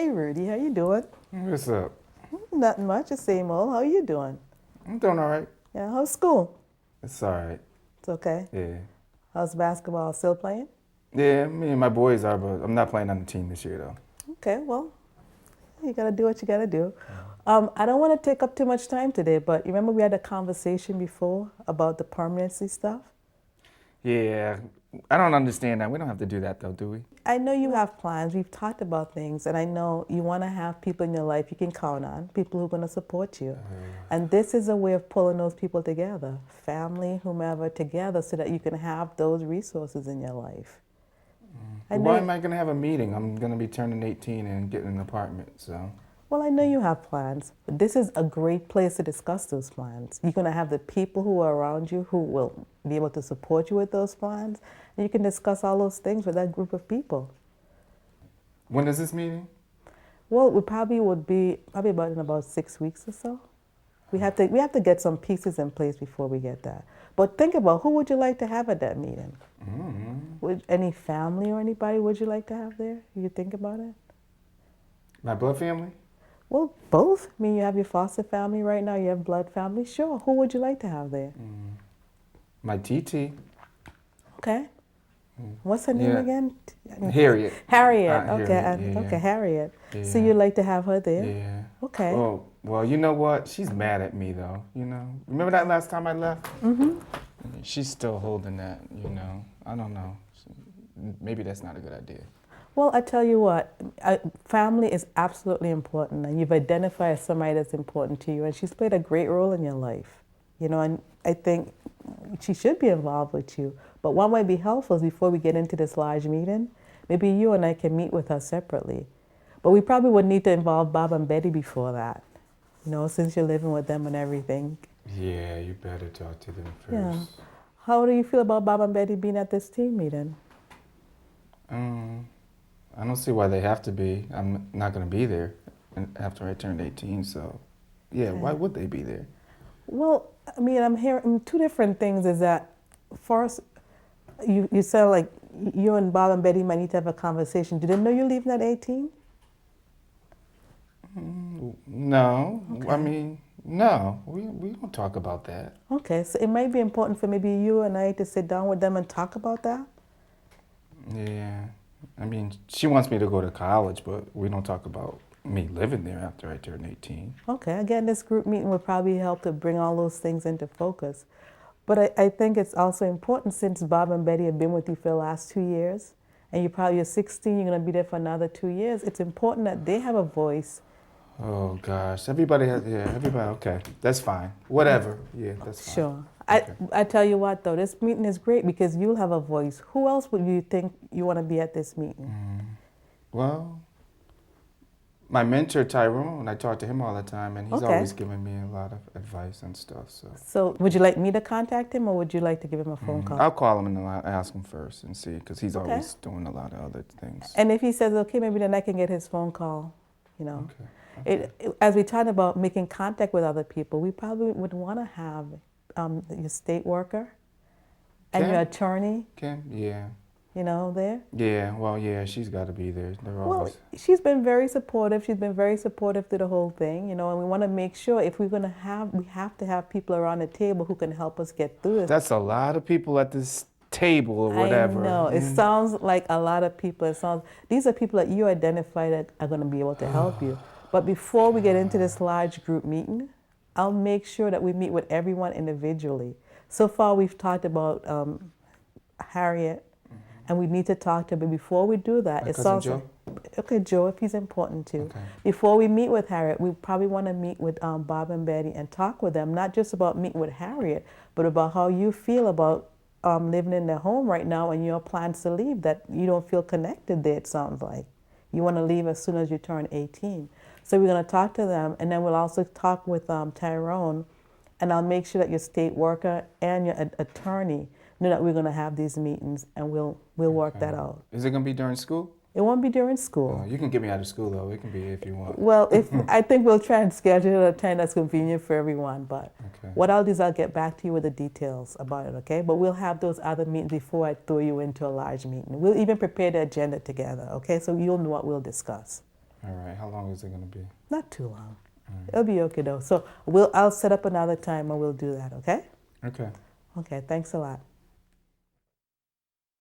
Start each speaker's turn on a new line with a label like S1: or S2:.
S1: Hey Rudy, how you doing?
S2: What's up?
S1: Nothing much, the same old. How you doing?
S2: I'm doing all right.
S1: Yeah, how's school?
S2: It's all right.
S1: It's okay.
S2: Yeah.
S1: How's basketball? Still playing?
S2: Yeah, me and my boys are, but I'm not playing on the team this year, though.
S1: Okay, well, you gotta do what you gotta do. I don't want to take up too much time today, but you remember we had a conversation before about the permanency stuff?
S2: Yeah, I don't understand that. We don't have to do that, though, do we?
S1: I know you have plans. We've talked about things, and I know you want to have people in your life you can count on, people who are going to support you. And this is a way of pulling those people together, family, whomever, together, so that you can have those resources in your life. I
S2: Why
S1: know,
S2: am I going to have a meeting? I'm going to be turning 18 and getting an apartment, so.
S1: well, I know you have plans, but this is a great place to discuss those plans. You're going to have the people who are around you who will be able to support you with those plans, and you can discuss all those things with that group of people.
S2: When is this meeting?
S1: Well, we probably would be about in about 6 weeks or so. We have to get some pieces in place before we get that. But think about who would you like to have at that meeting? Would any family or anybody would you like to have there? You think about it?
S2: My blood family?
S1: Well, both. I mean, you have your foster family right now. You have blood family. Sure. Who would you like to have there?
S2: My TT.
S1: Okay. What's her name
S2: Yeah.
S1: again?
S2: Harriet.
S1: Harriet.
S2: Aunt
S1: Okay.
S2: Harriet, yeah.
S1: Okay. Harriet. So
S2: Yeah.
S1: you'd like to have her there?
S2: Yeah.
S1: Okay.
S2: Well, you know what? She's mad at me, though, you know? Remember that last time I left? She's still holding that, you know? I don't know. Maybe that's not a good idea.
S1: Well, I tell you what, family is absolutely important, and you've identified somebody that's important to you, and she's played a great role in your life, you know, and I think she should be involved with you. But what might be helpful is before we get into this large meeting, maybe you and I can meet with her separately. But we probably would need to involve Bob and Betty before that, you know, since you're living with them and everything.
S2: Yeah, you better talk to them first.
S1: Yeah. How do you feel about Bob and Betty being at this team meeting?
S2: I don't see why they have to be. I'm not going to be there after I turned 18, so yeah, why would they be there?
S1: Well, I mean, I'm hearing two different things. Is that first, you sound like you and Bob and Betty might need to have a conversation. Do they know you're leaving at 18?
S2: No, I
S1: Okay.
S2: mean, no, we don't talk about that.
S1: Okay, so it might be important for maybe you and I to sit down with them and talk about that.
S2: Yeah, I mean, she wants me to go to college, but we don't talk about me living there after I turn 18.
S1: Okay, again, this group meeting would probably help to bring all those things into focus. But I think it's also important, since Bob and Betty have been with you for the last 2 years, and you're 16, you're going to be there for another 2 years. It's important that they have a voice.
S2: Oh gosh, everybody, okay, that's fine. Whatever, yeah, that's fine.
S1: Sure.
S2: Okay.
S1: I tell you what, though, this meeting is great because you'll have a voice. Who else would you think you want to be at this meeting?
S2: Well, my mentor Tyrone, I talk to him all the time, and he's
S1: Okay.
S2: always giving me a lot of advice and stuff. So
S1: So would you like me to contact him, or would you like to give him a phone call?
S2: I'll call him and I'll ask him first and see, because he's
S1: Okay.
S2: always doing a lot of other things.
S1: And if he says, okay, maybe then I can get his phone call, you know.
S2: Okay.
S1: As we talked about making contact with other people, we probably would want to have your state worker and
S2: Kim?
S1: your attorney,
S2: Kim? Yeah.
S1: you know, there.
S2: Yeah, well, yeah, she's got to be there. They're
S1: Well,
S2: always.
S1: she's been very supportive. She's been very supportive through the whole thing, you know, and we want to make sure if we're going to have, we have to have people around the table who can help us get through this.
S2: That's a lot of people at this table or whatever.
S1: I know. It sounds like a lot of people. These are people that you identify that are going to be able to help you. But before we get into this large group meeting, I'll make sure that we meet with everyone individually. So far, we've talked about Harriet, and we need to talk to her. But before we do that,
S2: My
S1: it
S2: cousin
S1: sounds
S2: Joe?
S1: okay, Joe, if he's important too.
S2: Okay.
S1: Before we meet with Harriet, we probably want to meet with Bob and Betty and talk with them, not just about meeting with Harriet, but about how you feel about living in their home right now and your plans to leave, that you don't feel connected there, it sounds like. You want to leave as soon as you turn 18. So we're going to talk to them, and then we'll also talk with Tyrone, and I'll make sure that your state worker and your attorney know that we're going to have these meetings, and we'll work that out.
S2: Is it going to be during school?
S1: It won't be during school.
S2: Oh, you can get me out of school, though. It can be if you want.
S1: Well, I think we'll try and schedule a time that's convenient for everyone. But what I'll do is I'll get back to you with the details about it, okay? But we'll have those other meetings before I throw you into a large meeting. We'll even prepare the agenda together, okay? So you'll know what we'll discuss.
S2: All right. How long is it going to be?
S1: Not too long.
S2: All right.
S1: It'll be okay though. So I'll set up another time and we'll do that, okay?
S2: Okay.
S1: Okay, thanks a lot.